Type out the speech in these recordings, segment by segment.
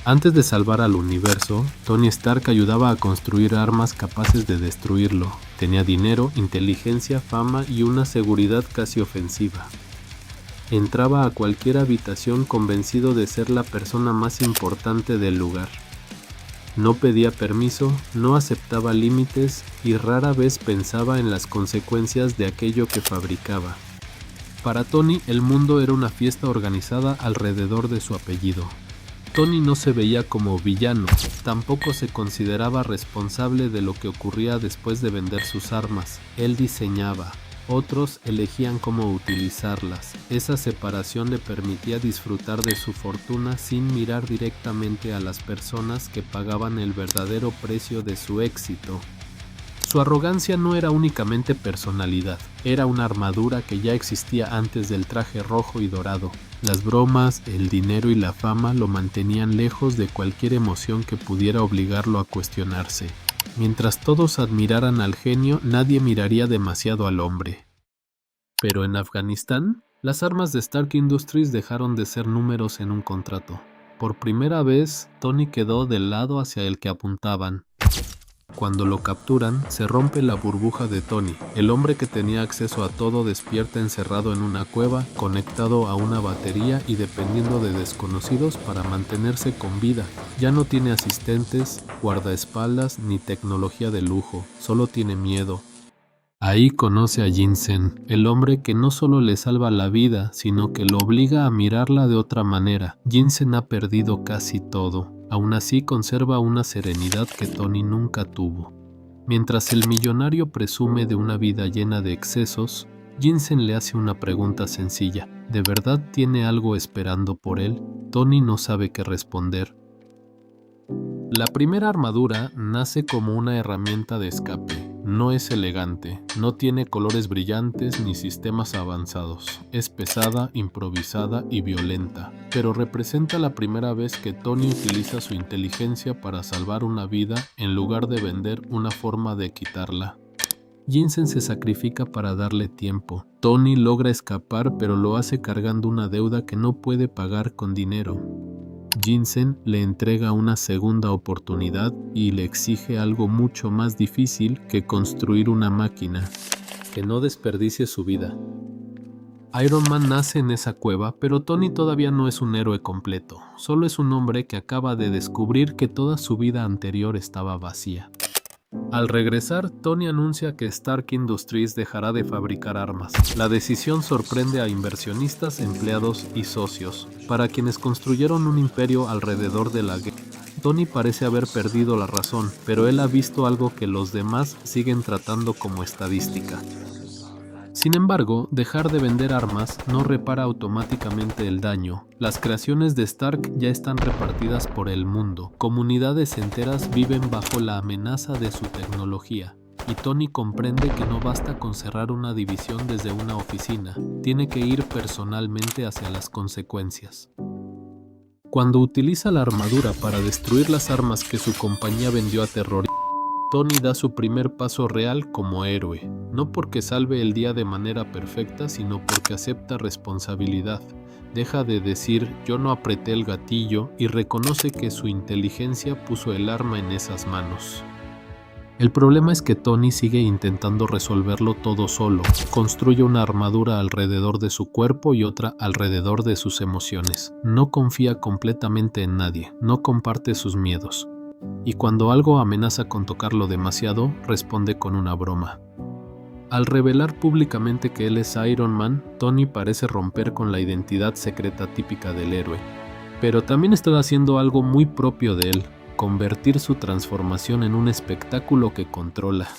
Antes de salvar al universo, Tony Stark ayudaba a construir armas capaces de destruirlo. Tenía dinero, inteligencia, fama y una seguridad casi ofensiva. Entraba a cualquier habitación convencido de ser la persona más importante del lugar. No pedía permiso, no aceptaba límites y rara vez pensaba en las consecuencias de aquello que fabricaba. Para Tony, el mundo era una fiesta organizada alrededor de su apellido. Tony no se veía como villano, tampoco se consideraba responsable de lo que ocurría después de vender sus armas. Él diseñaba, otros elegían cómo utilizarlas. Esa separación le permitía disfrutar de su fortuna sin mirar directamente a las personas que pagaban el verdadero precio de su éxito. Su arrogancia no era únicamente personalidad, era una armadura que ya existía antes del traje rojo y dorado. Las bromas, el dinero y la fama lo mantenían lejos de cualquier emoción que pudiera obligarlo a cuestionarse. Mientras todos admiraran al genio, nadie miraría demasiado al hombre. Pero en Afganistán, las armas de Stark Industries dejaron de ser números en un contrato. Por primera vez, Tony quedó del lado hacia el que apuntaban. Cuando lo capturan, se rompe la burbuja de Tony. El hombre que tenía acceso a todo despierta encerrado en una cueva, conectado a una batería y dependiendo de desconocidos para mantenerse con vida. Ya no tiene asistentes, guardaespaldas ni tecnología de lujo, solo tiene miedo. Ahí conoce a Yinsen, el hombre que no solo le salva la vida, sino que lo obliga a mirarla de otra manera. Yinsen ha perdido casi todo. Aún así conserva una serenidad que Tony nunca tuvo. Mientras el millonario presume de una vida llena de excesos, Yinsen le hace una pregunta sencilla. ¿De verdad tiene algo esperando por él? Tony no sabe qué responder. La primera armadura nace como una herramienta de escape. No es elegante, no tiene colores brillantes ni sistemas avanzados. Es pesada, improvisada y violenta, pero representa la primera vez que Tony utiliza su inteligencia para salvar una vida en lugar de vender una forma de quitarla. Yinsen se sacrifica para darle tiempo. Tony logra escapar, pero lo hace cargando una deuda que no puede pagar con dinero. Yinsen le entrega una segunda oportunidad y le exige algo mucho más difícil que construir una máquina, que no desperdicie su vida. Iron Man nace en esa cueva, pero Tony todavía no es un héroe completo, solo es un hombre que acaba de descubrir que toda su vida anterior estaba vacía. Al regresar, Tony anuncia que Stark Industries dejará de fabricar armas. La decisión sorprende a inversionistas, empleados y socios, para quienes construyeron un imperio alrededor de la guerra. Tony parece haber perdido la razón, pero él ha visto algo que los demás siguen tratando como estadística. Sin embargo, dejar de vender armas no repara automáticamente el daño. Las creaciones de Stark ya están repartidas por el mundo. Comunidades enteras viven bajo la amenaza de su tecnología. Y Tony comprende que no basta con cerrar una división desde una oficina. Tiene que ir personalmente hacia las consecuencias. Cuando utiliza la armadura para destruir las armas que su compañía vendió a terroristas, Tony da su primer paso real como héroe, no porque salve el día de manera perfecta, sino porque acepta responsabilidad. Deja de decir yo no apreté el gatillo y reconoce que su inteligencia puso el arma en esas manos. El problema es que Tony sigue intentando resolverlo todo solo. Construye una armadura alrededor de su cuerpo y otra alrededor de sus emociones. No confía completamente en nadie, no comparte sus miedos. Y cuando algo amenaza con tocarlo demasiado, responde con una broma. Al revelar públicamente que él es Iron Man, Tony parece romper con la identidad secreta típica del héroe. Pero también está haciendo algo muy propio de él, convertir su transformación en un espectáculo que controla.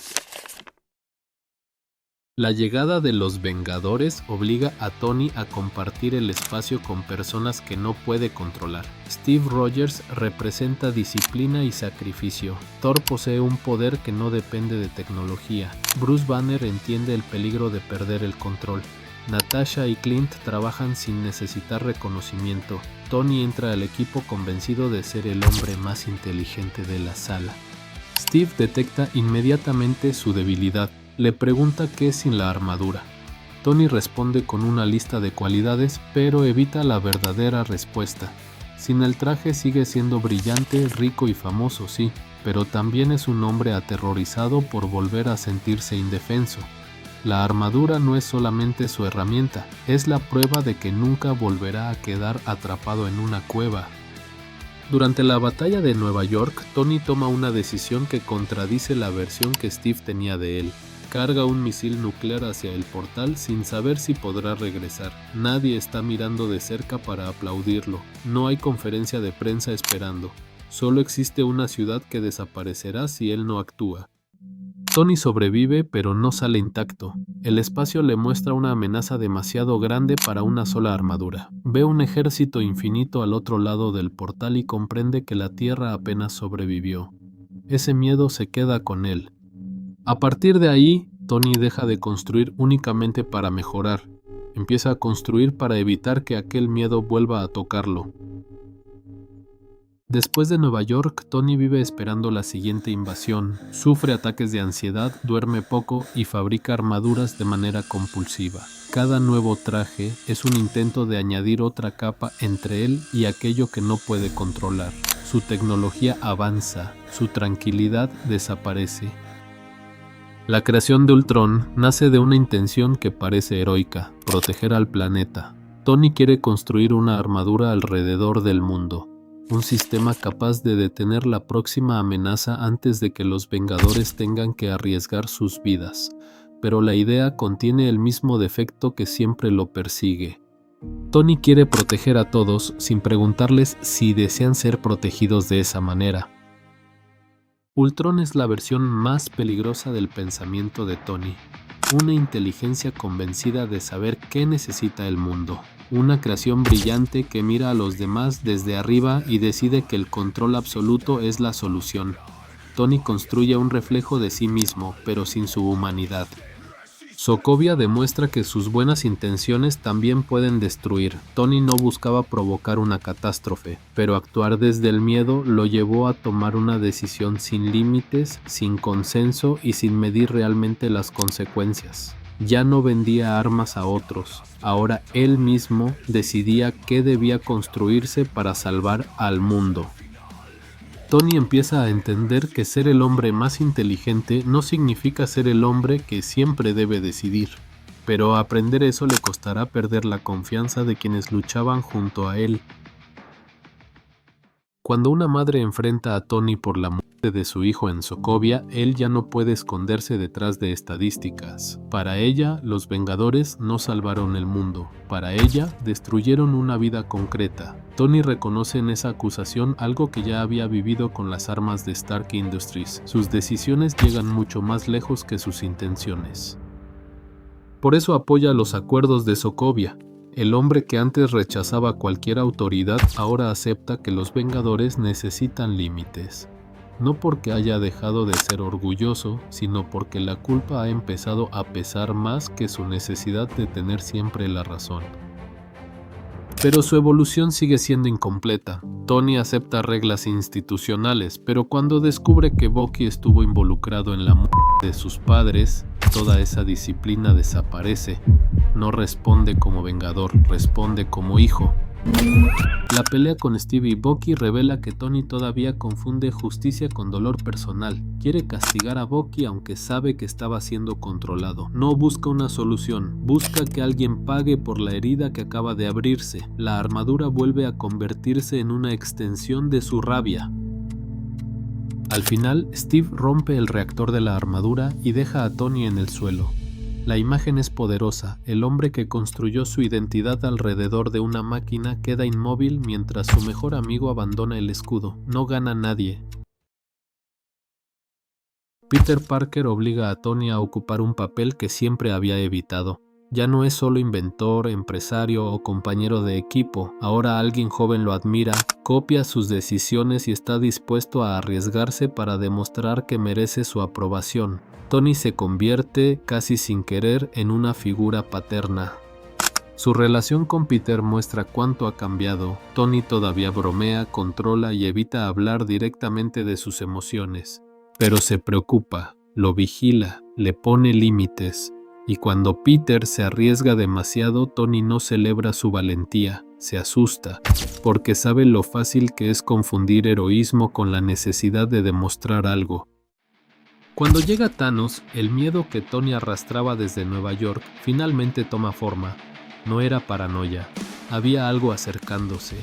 La llegada de los Vengadores obliga a Tony a compartir el espacio con personas que no puede controlar. Steve Rogers representa disciplina y sacrificio. Thor posee un poder que no depende de tecnología. Bruce Banner entiende el peligro de perder el control. Natasha y Clint trabajan sin necesitar reconocimiento. Tony entra al equipo convencido de ser el hombre más inteligente de la sala. Steve detecta inmediatamente su debilidad. Le pregunta qué es sin la armadura. Tony responde con una lista de cualidades, pero evita la verdadera respuesta. Sin el traje sigue siendo brillante, rico y famoso, sí, pero también es un hombre aterrorizado por volver a sentirse indefenso. La armadura no es solamente su herramienta, es la prueba de que nunca volverá a quedar atrapado en una cueva. Durante la batalla de Nueva York, Tony toma una decisión que contradice la versión que Steve tenía de él. Carga un misil nuclear hacia el portal sin saber si podrá regresar. Nadie está mirando de cerca para aplaudirlo. No hay conferencia de prensa esperando. Solo existe una ciudad que desaparecerá si él no actúa. Tony sobrevive, pero no sale intacto. El espacio le muestra una amenaza demasiado grande para una sola armadura. Ve un ejército infinito al otro lado del portal y comprende que la Tierra apenas sobrevivió. Ese miedo se queda con él. A partir de ahí, Tony deja de construir únicamente para mejorar. Empieza a construir para evitar que aquel miedo vuelva a tocarlo. Después de Nueva York, Tony vive esperando la siguiente invasión, sufre ataques de ansiedad, duerme poco y fabrica armaduras de manera compulsiva. Cada nuevo traje es un intento de añadir otra capa entre él y aquello que no puede controlar. Su tecnología avanza, su tranquilidad desaparece. La creación de Ultron nace de una intención que parece heroica, proteger al planeta. Tony quiere construir una armadura alrededor del mundo. Un sistema capaz de detener la próxima amenaza antes de que los Vengadores tengan que arriesgar sus vidas. Pero la idea contiene el mismo defecto que siempre lo persigue. Tony quiere proteger a todos sin preguntarles si desean ser protegidos de esa manera. Ultron es la versión más peligrosa del pensamiento de Tony. Una inteligencia convencida de saber qué necesita el mundo. Una creación brillante que mira a los demás desde arriba y decide que el control absoluto es la solución. Tony construye un reflejo de sí mismo, pero sin su humanidad. Sokovia demuestra que sus buenas intenciones también pueden destruir. Tony no buscaba provocar una catástrofe, pero actuar desde el miedo lo llevó a tomar una decisión sin límites, sin consenso y sin medir realmente las consecuencias. Ya no vendía armas a otros, ahora él mismo decidía qué debía construirse para salvar al mundo. Tony empieza a entender que ser el hombre más inteligente no significa ser el hombre que siempre debe decidir, pero aprender eso le costará perder la confianza de quienes luchaban junto a él. Cuando una madre enfrenta a Tony por la muerte de su hijo en Sokovia, él ya no puede esconderse detrás de estadísticas. Para ella, los Vengadores no salvaron el mundo. Para ella, destruyeron una vida concreta. Tony reconoce en esa acusación algo que ya había vivido con las armas de Stark Industries. Sus decisiones llegan mucho más lejos que sus intenciones. Por eso apoya los acuerdos de Sokovia. El hombre que antes rechazaba cualquier autoridad ahora acepta que los Vengadores necesitan límites. No porque haya dejado de ser orgulloso, sino porque la culpa ha empezado a pesar más que su necesidad de tener siempre la razón. Pero su evolución sigue siendo incompleta. Tony acepta reglas institucionales, pero cuando descubre que Bucky estuvo involucrado en la muerte de sus padres, toda esa disciplina desaparece. No responde como Vengador, responde como hijo. La pelea con Steve y Bucky revela que Tony todavía confunde justicia con dolor personal. Quiere castigar a Bucky aunque sabe que estaba siendo controlado. No busca una solución, busca que alguien pague por la herida que acaba de abrirse. La armadura vuelve a convertirse en una extensión de su rabia. Al final, Steve rompe el reactor de la armadura y deja a Tony en el suelo. La imagen es poderosa. El hombre que construyó su identidad alrededor de una máquina queda inmóvil mientras su mejor amigo abandona el escudo. No gana nadie. Peter Parker obliga a Tony a ocupar un papel que siempre había evitado. Ya no es solo inventor, empresario o compañero de equipo. Ahora alguien joven lo admira, copia sus decisiones y está dispuesto a arriesgarse para demostrar que merece su aprobación. Tony se convierte, casi sin querer, en una figura paterna. Su relación con Peter muestra cuánto ha cambiado. Tony todavía bromea, controla y evita hablar directamente de sus emociones. Pero se preocupa, lo vigila, le pone límites. Y cuando Peter se arriesga demasiado, Tony no celebra su valentía. se asusta, porque sabe lo fácil que es confundir heroísmo con la necesidad de demostrar algo. Cuando llega Thanos, el miedo que Tony arrastraba desde Nueva York finalmente toma forma. No era paranoia, había algo acercándose.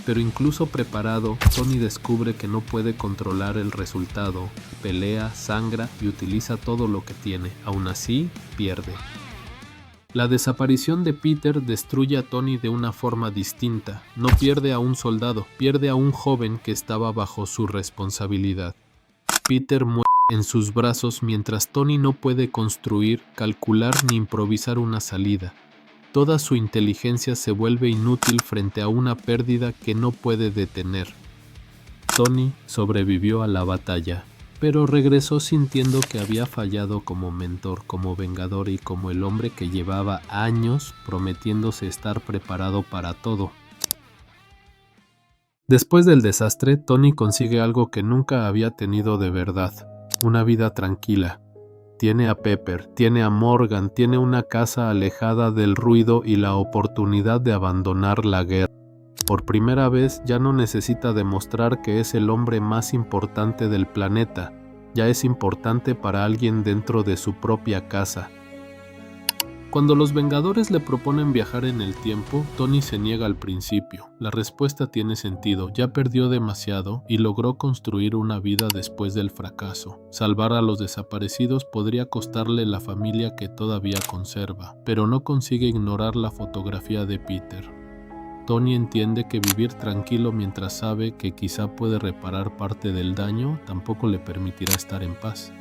Pero incluso preparado, Tony descubre que no puede controlar el resultado, pelea, sangra y utiliza todo lo que tiene, aún así, pierde. La desaparición de Peter destruye a Tony de una forma distinta. No pierde a un soldado, pierde a un joven que estaba bajo su responsabilidad. Peter muere en sus brazos mientras Tony no puede construir, calcular ni improvisar una salida. Toda su inteligencia se vuelve inútil frente a una pérdida que no puede detener. Tony sobrevivió a la batalla, pero regresó sintiendo que había fallado como mentor, como vengador y como el hombre que llevaba años prometiéndose estar preparado para todo. Después del desastre, Tony consigue algo que nunca había tenido de verdad, una vida tranquila. Tiene a Pepper, tiene a Morgan, tiene una casa alejada del ruido y la oportunidad de abandonar la guerra. Por primera vez ya no necesita demostrar que es el hombre más importante del planeta, ya es importante para alguien dentro de su propia casa. Cuando los Vengadores le proponen viajar en el tiempo, Tony se niega al principio. La respuesta tiene sentido, ya perdió demasiado y logró construir una vida después del fracaso. Salvar a los desaparecidos podría costarle la familia que todavía conserva, pero no consigue ignorar la fotografía de Peter. Tony entiende que vivir tranquilo mientras sabe que quizá puede reparar parte del daño tampoco le permitirá estar en paz.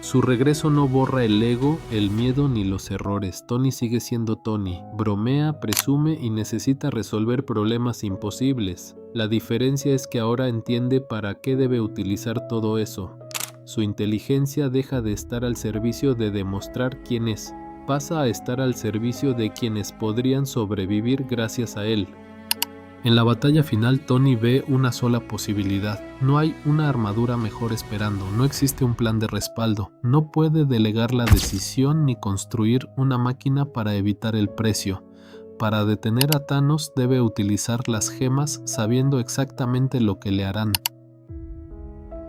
Su regreso no borra el ego, el miedo ni los errores. Tony sigue siendo Tony. Bromea, presume y necesita resolver problemas imposibles. La diferencia es que ahora entiende para qué debe utilizar todo eso. Su inteligencia deja de estar al servicio de demostrar quién es. Pasa a estar al servicio de quienes podrían sobrevivir gracias a él. En la batalla final, Tony ve una sola posibilidad. No hay una armadura mejor esperando, no existe un plan de respaldo, no puede delegar la decisión ni construir una máquina para evitar el precio. Para detener a Thanos debe utilizar las gemas sabiendo exactamente lo que le harán.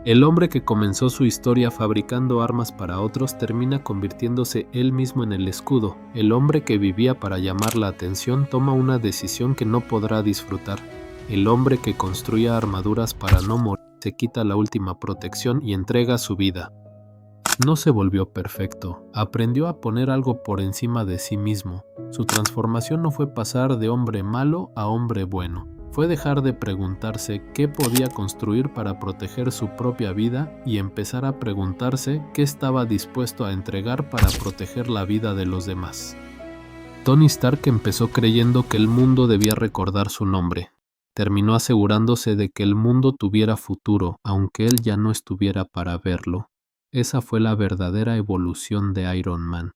El hombre que comenzó su historia fabricando armas para otros termina convirtiéndose él mismo en el escudo. El hombre que vivía para llamar la atención toma una decisión que no podrá disfrutar. El hombre que construía armaduras para no morir se quita la última protección y entrega su vida. No se volvió perfecto, aprendió a poner algo por encima de sí mismo. Su transformación no fue pasar de hombre malo a hombre bueno. Fue dejar de preguntarse qué podía construir para proteger su propia vida y empezar a preguntarse qué estaba dispuesto a entregar para proteger la vida de los demás. Tony Stark empezó creyendo que el mundo debía recordar su nombre. Terminó asegurándose de que el mundo tuviera futuro, aunque él ya no estuviera para verlo. Esa fue la verdadera evolución de Iron Man.